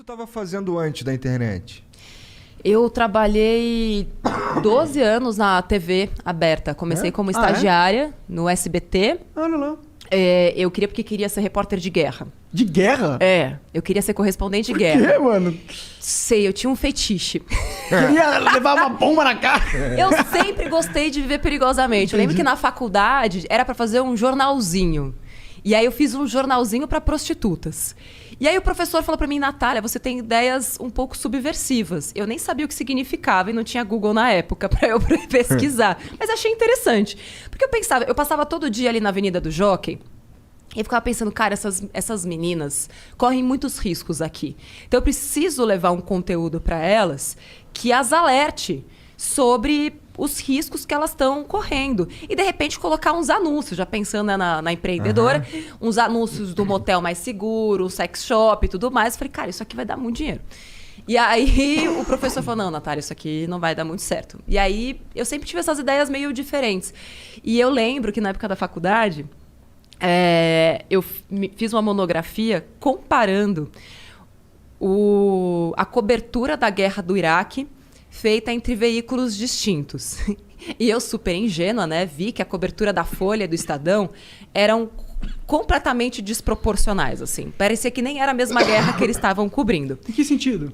estava fazendo antes da internet? Eu trabalhei 12 anos na TV aberta. Comecei como estagiária no SBT. Olha lá. Eu queria ser repórter de guerra. De guerra? Eu queria ser correspondente de Por guerra. quê, mano? Sei, eu tinha um fetiche. Queria levar uma bomba na cara. Eu sempre gostei de viver perigosamente. Eu lembro que na faculdade era pra fazer um jornalzinho. E aí eu fiz um jornalzinho pra prostitutas. E aí o professor falou pra mim, Natália, você tem ideias um pouco subversivas. Eu nem sabia o que significava e não tinha Google na época pra eu pesquisar. Mas achei interessante. Porque eu passava todo dia ali na Avenida do Jockey. E eu ficava pensando, cara, essas meninas correm muitos riscos aqui. Então eu preciso levar um conteúdo para elas que as alerte sobre os riscos que elas estão correndo. E, de repente, colocar uns anúncios, já pensando na empreendedora, uns anúncios do motel mais seguro, sex shop e tudo mais. Eu falei, cara, isso aqui vai dar muito dinheiro. E aí o professor falou, não, Natália, isso aqui não vai dar muito certo. E aí eu sempre tive essas ideias meio diferentes. E eu lembro que na época da faculdade... eu fiz uma monografia comparando a cobertura da guerra do Iraque feita entre veículos distintos. E eu, super ingênua, né, vi que a cobertura da Folha e do Estadão eram completamente desproporcionais, assim. Parecia que nem era a mesma guerra que eles estavam cobrindo. Em que sentido?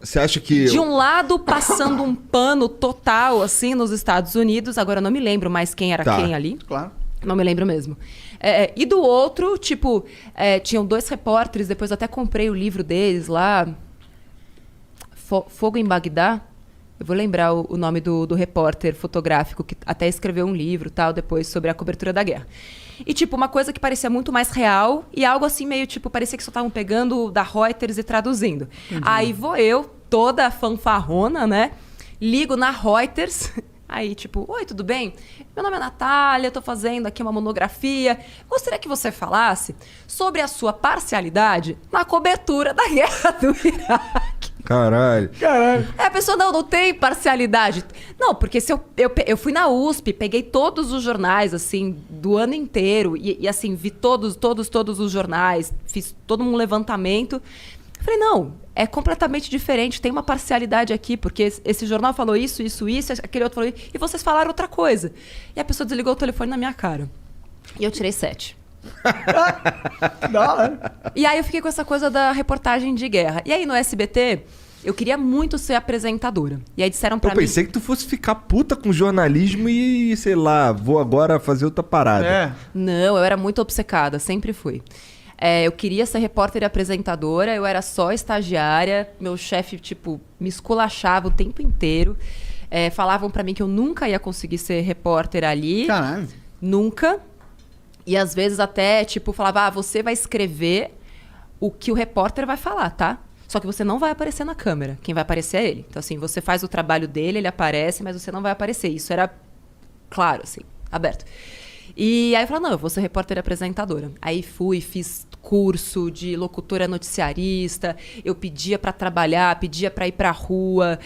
Você acha que... De um lado, passando um pano total, assim, nos Estados Unidos. Agora, eu não me lembro mais quem era quem ali. Claro. Não me lembro mesmo. E do outro, tipo, tinham 2 repórteres, depois eu até comprei o livro deles lá, Fogo em Bagdá. Eu vou lembrar o nome do repórter fotográfico, que até escreveu um livro, tal, depois, sobre a cobertura da guerra. E, tipo, uma coisa que parecia muito mais real e algo assim meio, tipo, parecia que só estavam pegando da Reuters e traduzindo. Entendi. Aí vou eu, toda fanfarrona, né, ligo na Reuters... Aí, tipo, oi, tudo bem? Meu nome é Natália, eu tô fazendo aqui uma monografia. Gostaria que você falasse sobre a sua parcialidade na cobertura da guerra do Iraque. Caralho. A pessoa, não tem parcialidade. Não, porque se eu fui na USP, peguei todos os jornais, assim, do ano inteiro. E assim, vi todos os jornais. Fiz todo um levantamento. Falei, não, é completamente diferente, tem uma parcialidade aqui, porque esse jornal falou isso, aquele outro falou isso, e vocês falaram outra coisa. E a pessoa desligou o telefone na minha cara. E eu tirei 7. E aí eu fiquei com essa coisa da reportagem de guerra. E aí no SBT, eu queria muito ser apresentadora. E aí disseram pra mim... Eu pensei que tu fosse ficar puta com jornalismo e, sei lá, vou agora fazer outra parada. Não, eu era muito obcecada, sempre fui. Eu queria ser repórter e apresentadora, eu era só estagiária, meu chefe, tipo, me esculachava o tempo inteiro. Falavam pra mim que eu nunca ia conseguir ser repórter ali. Caralho. Nunca. E às vezes até, tipo, falava, você vai escrever o que o repórter vai falar, tá? Só que você não vai aparecer na câmera, quem vai aparecer é ele. Então, assim, você faz o trabalho dele, ele aparece, mas você não vai aparecer. Isso era claro, assim, aberto. E aí eu falei, não, eu vou ser repórter e apresentadora. Aí fiz curso de locutora noticiarista, eu pedia pra trabalhar, pedia pra ir pra rua,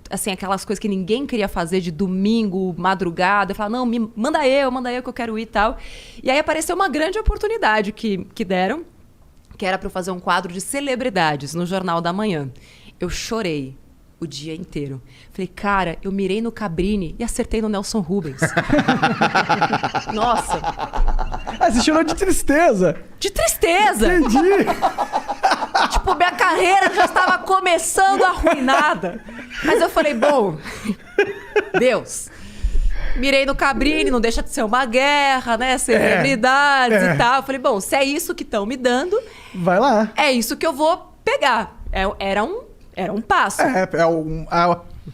assim, aquelas coisas que ninguém queria fazer de domingo, madrugada. Eu falava, não, manda eu que eu quero ir e tal. E aí apareceu uma grande oportunidade que deram, que era pra eu fazer um quadro de celebridades no Jornal da Manhã. Eu chorei o dia inteiro. Falei, cara, eu mirei no Cabrini e acertei no Nelson Rubens. Nossa. Você chorou de tristeza. De tristeza. Entendi. Tipo, minha carreira já estava começando arruinada. Mas eu falei, bom, Deus, mirei no Cabrini, não deixa de ser uma guerra, né? Celebridades e tal. Eu falei, bom, se é isso que estão me dando... Vai lá. É isso que eu vou pegar. Era um passo.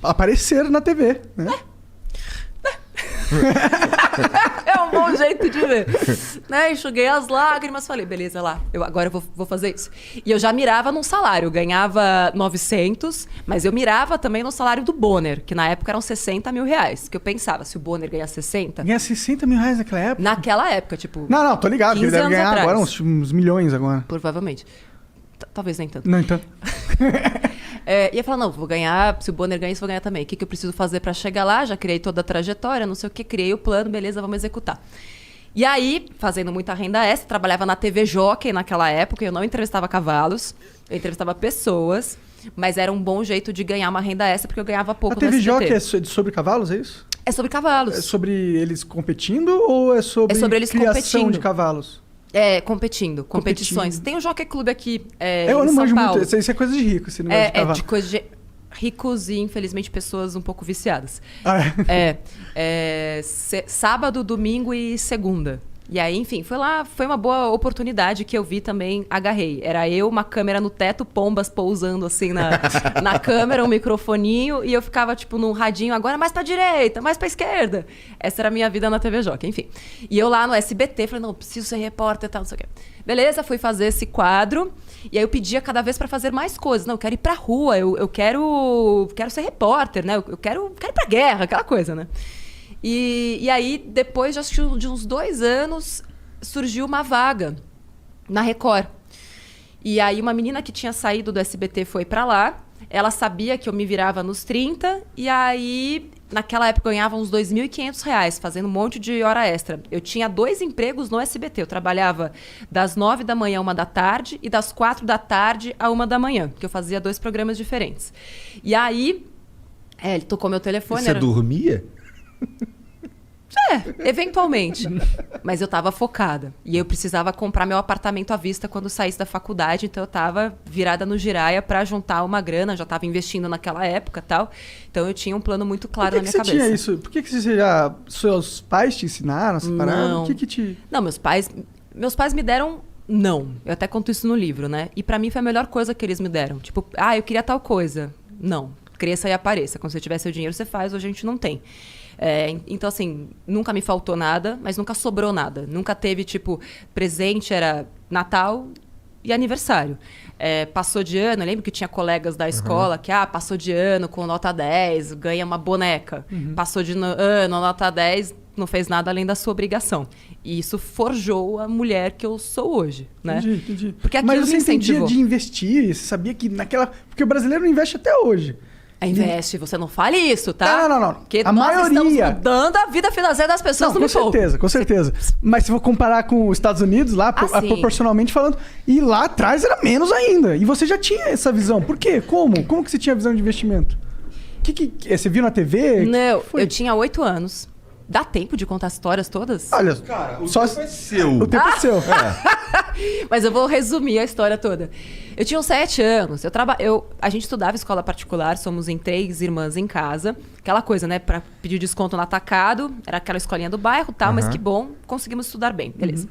Aparecer na TV, né? É um bom jeito de ver. Né? Enxuguei as lágrimas, falei, beleza, lá, agora eu vou fazer isso. E eu já mirava num salário, eu ganhava 900, mas eu mirava também no salário do Bonner, que na época eram 60 mil reais. Que eu pensava, se o Bonner ganhar 60... Ganha 60 mil reais naquela época? Naquela época, tipo... Não, tô ligado, que ele deve ganhar atrás. agora uns milhões agora. Provavelmente. Talvez nem tanto. Não, então... Ia falar, não, vou ganhar, se o Bonner ganha isso, vou ganhar também. O que eu preciso fazer pra chegar lá? Já criei toda a trajetória, não sei o que, criei o plano, beleza, vamos executar. E aí, fazendo muita renda extra, trabalhava na TV Jockey naquela época, eu não entrevistava cavalos, eu entrevistava pessoas, mas era um bom jeito de ganhar uma renda extra, porque eu ganhava pouco A TV no SBT. Jockey é sobre cavalos, é isso? É sobre cavalos. É sobre eles competindo ou é sobre, eles criação competindo. de cavalos? É, competições. Tem o Jockey Club aqui Eu em não São manjo Paulo. muito, isso é coisa de rico, esse negócio de É cavalo. de coisa de ricos e, infelizmente, pessoas um pouco viciadas. Ah, Sábado, domingo e segunda. E aí, enfim, foi uma boa oportunidade que eu vi também, agarrei. Era eu, uma câmera no teto, pombas pousando assim na câmera, um microfoninho, e eu ficava, tipo, num radinho, agora mais pra direita, mais pra esquerda. Essa era a minha vida na TV Jockey, enfim. E eu lá no SBT, falei, não, preciso ser repórter e tal, não sei o quê. Beleza, fui fazer esse quadro, e aí eu pedia cada vez pra fazer mais coisas. Não, eu quero ir pra rua, eu quero ser repórter, né? Eu quero ir pra guerra, aquela coisa, né? E aí, depois de uns 2 anos, surgiu uma vaga na Record. E aí, uma menina que tinha saído do SBT foi pra lá. Ela sabia que eu me virava nos 30. E aí, naquela época, eu ganhava uns R$2.500, fazendo um monte de hora extra. Eu tinha 2 empregos no SBT. Eu trabalhava das 9 da manhã à 1 da tarde e das 4 da tarde à 1 da manhã, que eu fazia 2 programas diferentes. E aí, ele tocou meu telefone. Você dormia? Eventualmente. Mas eu tava focada. E eu precisava comprar meu apartamento à vista quando saísse da faculdade. Então eu tava virada no giraia pra juntar uma grana. Já tava investindo naquela época e tal. Então eu tinha um plano muito claro na minha cabeça. Por que você tinha isso? Por que você já... Seus pais te ensinaram essa parada? Não. O que te... Não, meus pais me deram não. Eu até conto isso no livro, né? E pra mim foi a melhor coisa que eles me deram. Tipo, eu queria tal coisa. Não. Cresça e apareça. Quando você tiver seu dinheiro, você faz. Hoje a gente não tem. Então, assim, nunca me faltou nada, mas nunca sobrou nada. Nunca teve, tipo, presente era Natal e aniversário. Passou de ano, eu lembro que tinha colegas da escola que, passou de ano com nota 10, ganha uma boneca. Passou de ano, nota 10, não fez nada além da sua obrigação. E isso forjou a mulher que eu sou hoje, né? Entendi. Porque aquilo mas você me incentivou. entendia de investir? Você sabia que naquela... Porque o brasileiro não investe até hoje. Investe, você não fale isso, tá? Não. Porque A nós maioria... estamos mudando a vida financeira das pessoas no pouco. Com certeza. Mas se for comparar com os Estados Unidos, lá, proporcionalmente falando, e lá atrás era menos ainda. E você já tinha essa visão. Por quê? Como? Como que você tinha visão de investimento? Você viu na TV? Não, eu tinha 8 anos. Dá tempo de contar as histórias todas? Olha, Cara, o tempo é seu. O tempo é seu. Mas eu vou resumir a história toda. Eu tinha uns 7 anos. A gente estudava escola particular, somos em 3 irmãs em casa. Aquela coisa, né? Pra pedir desconto no atacado. Era aquela escolinha do bairro e tal, mas que bom, conseguimos estudar bem. Beleza.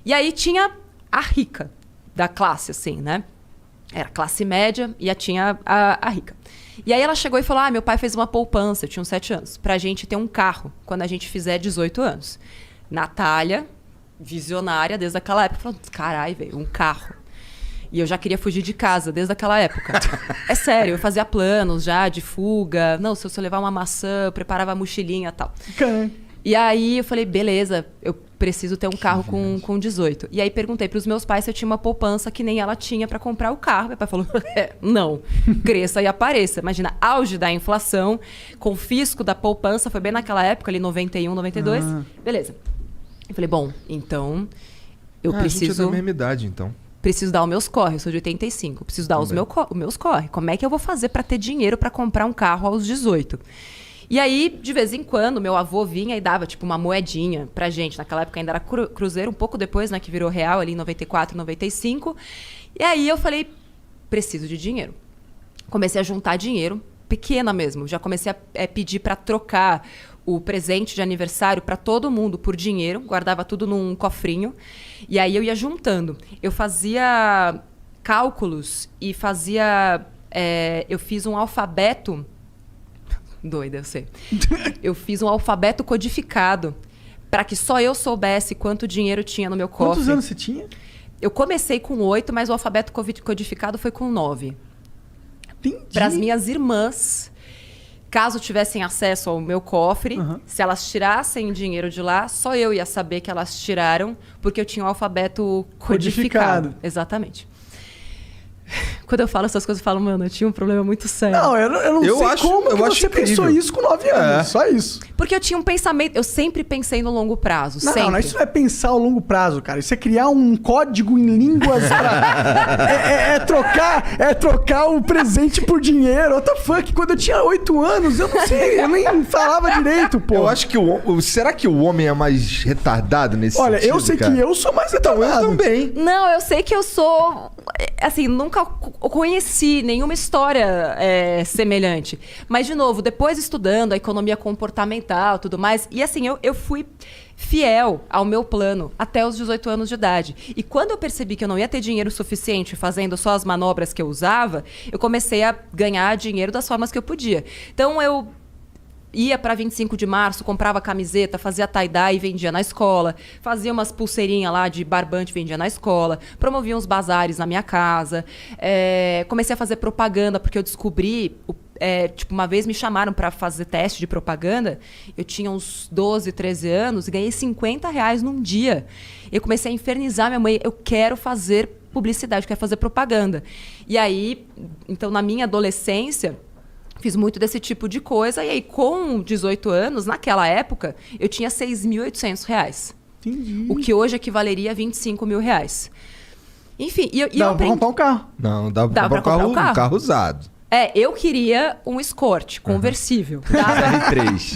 E aí tinha a rica da classe, assim, né? Era classe média e tinha a rica. E aí ela chegou e falou, meu pai fez uma poupança, eu tinha uns 7 anos, pra gente ter um carro quando a gente fizer 18 anos. Natália, visionária desde aquela época, falou, caralho, velho, um carro. E eu já queria fugir de casa desde aquela época. É sério, eu fazia planos já de fuga. Não, se eu levar uma maçã, eu preparava a mochilinha e tal. E aí eu falei, beleza, eu preciso ter um carro com 18. E aí perguntei para os meus pais se eu tinha uma poupança que nem ela tinha para comprar o carro. Meu pai falou, não, cresça e apareça. Imagina, auge da inflação, confisco da poupança, foi bem naquela época, ali 91, 92. Beleza. Eu falei, bom, então eu preciso... A gente é da mesma idade, então. Preciso dar os meus corre, eu sou de 85. Preciso dar os meus corre. Como é que eu vou fazer para ter dinheiro para comprar um carro aos 18? E aí, de vez em quando, meu avô vinha e dava, tipo, uma moedinha pra gente. Naquela época ainda era cruzeiro, um pouco depois, né, que virou real, ali em 94, 95. E aí eu falei, preciso de dinheiro. Comecei a juntar dinheiro, pequena mesmo. Já comecei a pedir pra trocar o presente de aniversário pra todo mundo por dinheiro. Guardava tudo num cofrinho. E aí eu ia juntando. Eu fazia cálculos e fazia... eu fiz um alfabeto... Doida, eu sei. Eu fiz um alfabeto codificado para que só eu soubesse quanto dinheiro tinha no meu cofre. Quantos anos você tinha? Eu comecei com 8, mas o alfabeto codificado foi com 9. Entendi. Para as minhas irmãs, caso tivessem acesso ao meu cofre, se elas tirassem dinheiro de lá, só eu ia saber que elas tiraram, porque eu tinha o alfabeto codificado. Exatamente. Quando eu falo essas coisas, eu falo, mano, eu tinha um problema muito sério. Não, eu não sei como que você pensou isso com 9 anos. Só isso. Porque eu tinha um pensamento... Eu sempre pensei no longo prazo. Não, isso não é pensar ao longo prazo, cara. Isso é criar um código em línguas pra... trocar o presente por dinheiro. What the fuck? Quando eu tinha 8 anos, eu não sei. Eu nem falava direito, pô. Eu acho que será que o homem é mais retardado nesse sentido, eu sei cara? que eu sou mais retardado. Então, eu também. Não, eu sei que eu sou... Assim, nunca conheci nenhuma história semelhante. Mas, de novo, depois estudando a economia comportamental e tudo mais, e assim, eu fui fiel ao meu plano até os 18 anos de idade. E quando eu percebi que eu não ia ter dinheiro suficiente fazendo só as manobras que eu usava, eu comecei a ganhar dinheiro das formas que eu podia. Então, eu ia para 25 de março, comprava camiseta, fazia tie-dye e vendia na escola, fazia umas pulseirinhas lá de barbante e vendia na escola, promovia uns bazares na minha casa, comecei a fazer propaganda porque eu descobri... tipo, uma vez me chamaram para fazer teste de propaganda, eu tinha uns 12, 13 anos e ganhei R$50 num dia. Eu comecei a infernizar minha mãe, eu quero fazer publicidade, eu quero fazer propaganda. E aí, então na minha adolescência, fiz muito desse tipo de coisa, e aí com 18 anos, naquela época, eu tinha R$6.800. Entendi. O que hoje equivaleria a R$25 mil. Enfim, dá pra comprar um carro. Não, dá pra comprar um carro usado. Eu queria um Escort conversível.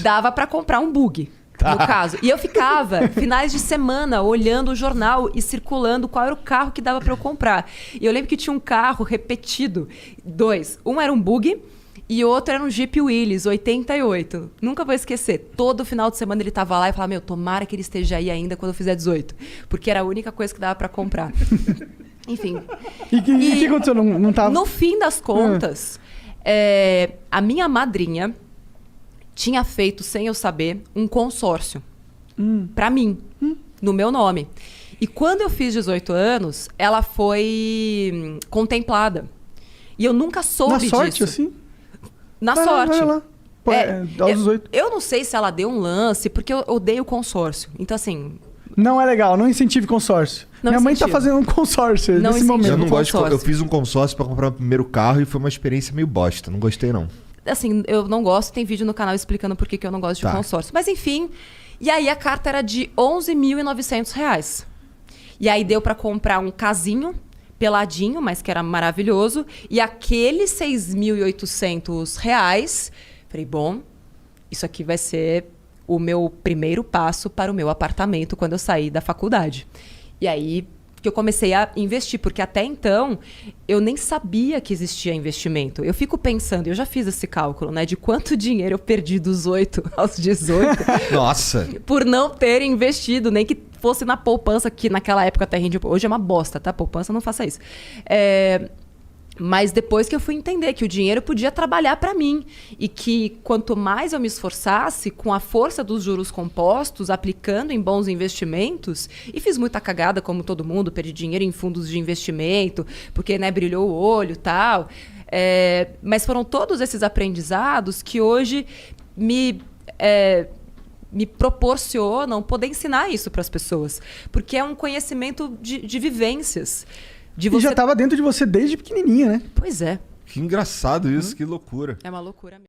Dava pra comprar um bug, no caso. E eu ficava finais de semana olhando o jornal e circulando qual era o carro que dava pra eu comprar. E eu lembro que tinha um carro repetido, 2. Um era um bug e o outro era um Jeep Willys, 88. Nunca vou esquecer. Todo final de semana ele tava lá e falava, tomara que ele esteja aí ainda quando eu fizer 18. Porque era a única coisa que dava pra comprar. Enfim. E o que aconteceu? Não tava... No fim das contas, a minha madrinha tinha feito, sem eu saber, um consórcio pra mim, no meu nome. E quando eu fiz 18 anos, ela foi contemplada. E eu nunca soube disso. Na sorte, assim? Na sorte. Vai lá. Aos 18. Eu não sei se ela deu um lance, porque eu odeio consórcio. Então, assim... Não é legal, não incentive consórcio. Minha mãe tá fazendo um consórcio nesse momento. Eu não gosto eu fiz um consórcio pra comprar o primeiro carro e foi uma experiência meio bosta. Não gostei, não. Assim, eu não gosto. Tem vídeo no canal explicando por que eu não gosto de consórcio. Mas, enfim... E aí, a carta era de R$11.900. E aí, deu pra comprar um casinho peladinho, mas que era maravilhoso. E aqueles R$6.800... Falei, bom, isso aqui vai ser o meu primeiro passo para o meu apartamento quando eu sair da faculdade. E aí que eu comecei a investir, porque até então eu nem sabia que existia investimento. Eu fico pensando, eu já fiz esse cálculo, né, de quanto dinheiro eu perdi dos 8 aos 18. Nossa! Por não ter investido, nem que fosse na poupança, que naquela época até rendia. Hoje é uma bosta, tá? Poupança, não faça isso. Mas depois que eu fui entender que o dinheiro podia trabalhar para mim e que quanto mais eu me esforçasse com a força dos juros compostos, aplicando em bons investimentos, e fiz muita cagada como todo mundo, perdi dinheiro em fundos de investimento, porque brilhou o olho e tal. Mas foram todos esses aprendizados que hoje me proporcionam poder ensinar isso para as pessoas. Porque é um conhecimento de vivências. E já estava dentro de você desde pequenininha, né? Pois é. Que engraçado isso, que loucura. É uma loucura mesmo.